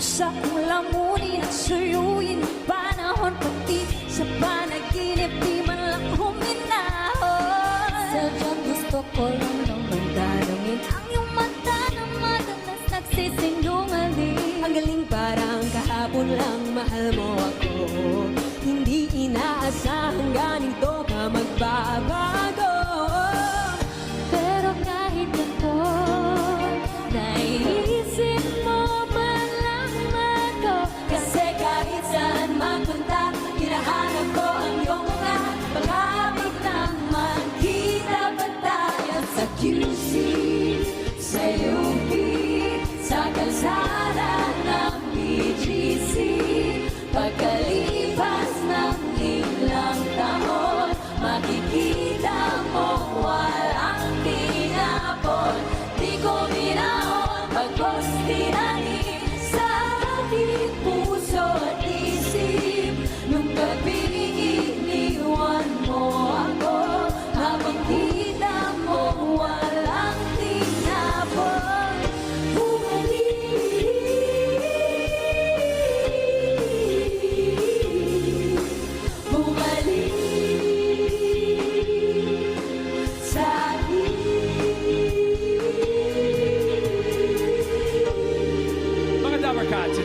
Sa ulamunin at suyuin ang panahon, pati sa panaginip di man lang huminahon. Sadyang gusto ko lang naman tanungin ang iyong mata na madalas nagsisinungaling. Ang galing, parang kahapon lang mahal mo ako. Hindi inaasahang ganito ka magbabago. Pero kahit ako, naiisip mo ba lang ako? Kasi kahit saan magpunta, hinahanap ko ang iyong mga pagkabit ng magkita pa tayo sa QC, sa UP, sa kalsada ng BGC.